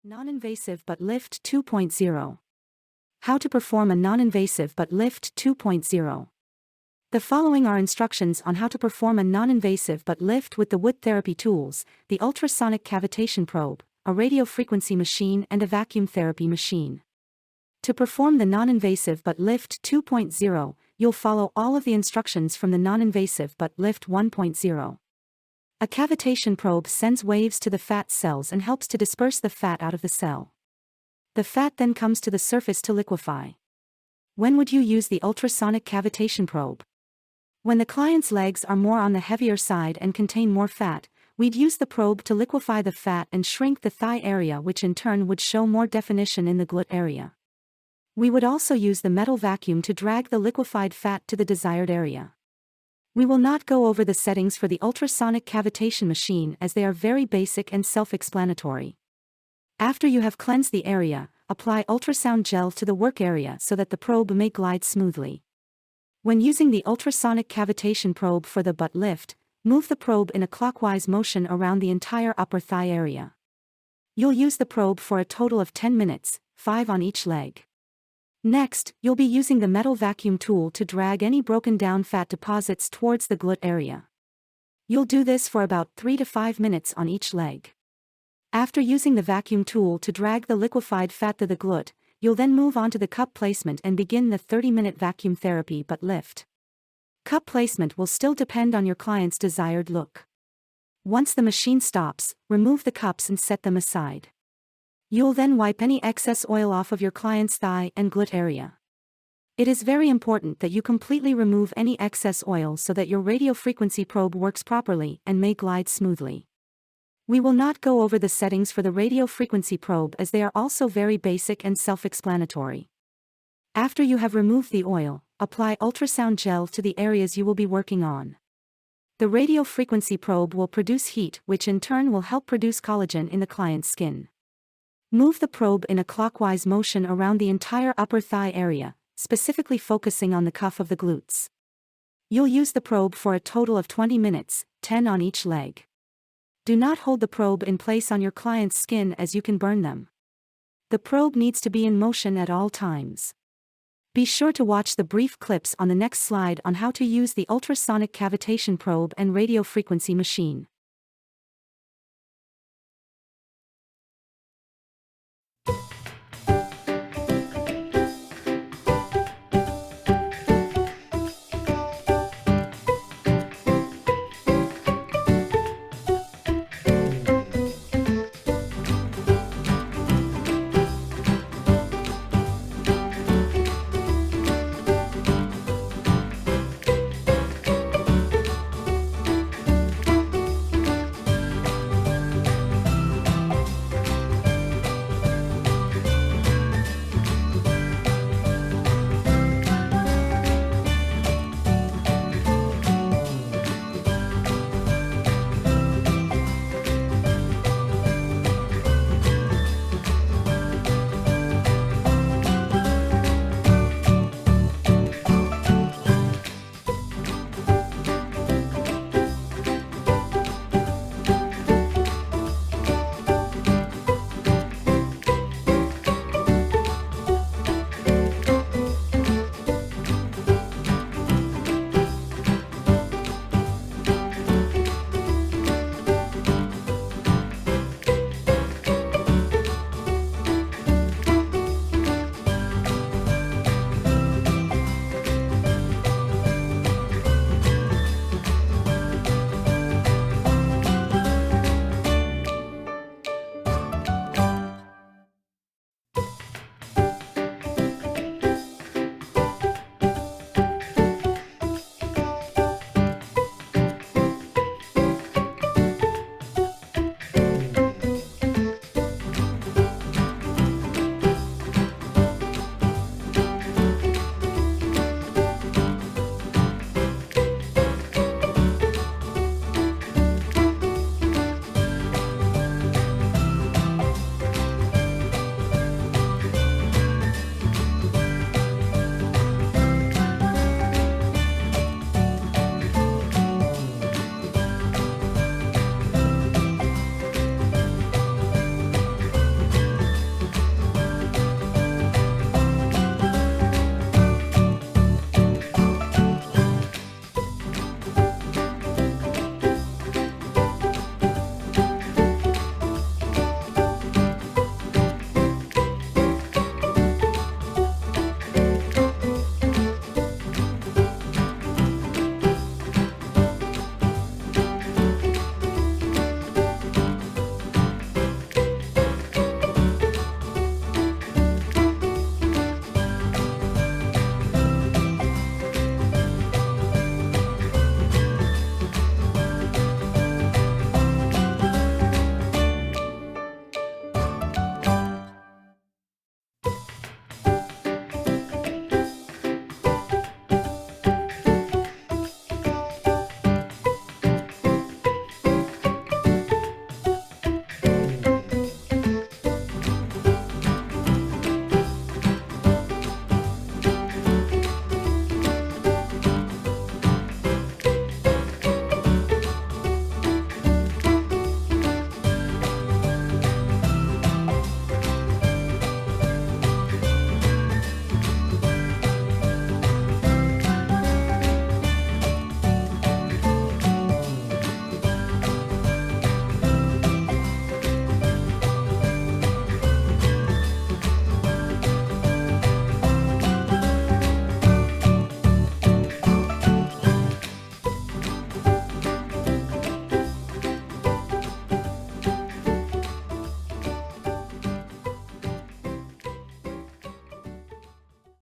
Non-invasive butt lift 2.0. How to perform a non-invasive butt lift 2.0. The following are instructions on how to perform a non-invasive butt lift with the wood therapy tools, the ultrasonic cavitation probe, a radiofrequency machine and a vacuum therapy machine. To perform the non-invasive butt lift 2.0, you'll follow all of the instructions from the non-invasive butt lift 1.0. A cavitation probe sends waves to the fat cells and helps to disperse the fat out of the cell. The fat then comes to the surface to liquefy. When would you use the ultrasonic cavitation probe? When the client's legs are more on the heavier side and contain more fat, we'd use the probe to liquefy the fat and shrink the thigh area, which in turn would show more definition in the glute area. We would also use the metal vacuum to drag the liquefied fat to the desired area. We will not go over the settings for the ultrasonic cavitation machine as they are very basic and self-explanatory. After you have cleansed the area, apply ultrasound gel to the work area so that the probe may glide smoothly. When using the ultrasonic cavitation probe for the butt lift, move the probe in a clockwise motion around the entire upper thigh area. You'll use the probe for a total of 10 minutes, 5 on each leg. Next, you'll be using the metal vacuum tool to drag any broken down fat deposits towards the glute area. You'll do this for about 3 to 5 minutes on each leg. After using the vacuum tool to drag the liquefied fat to the glute, you'll then move on to the cup placement and begin the 30-minute vacuum therapy butt lift. Cup placement will still depend on your client's desired look. Once the machine stops, remove the cups and set them aside. You'll then wipe any excess oil off of your client's thigh and glute area. It is very important that you completely remove any excess oil so that your radiofrequency probe works properly and may glide smoothly. We will not go over the settings for the radiofrequency probe as they are also very basic and self-explanatory. After you have removed the oil, apply ultrasound gel to the areas you will be working on. The radiofrequency probe will produce heat, which in turn will help produce collagen in the client's skin. Move the probe in a clockwise motion around the entire upper thigh area, specifically focusing on the cuff of the glutes. You'll use the probe for a total of 20 minutes, 10 on each leg. Do not hold the probe in place on your client's skin as you can burn them. The probe needs to be in motion at all times. Be sure to watch the brief clips on the next slide on how to use the ultrasonic cavitation probe and radiofrequency machine.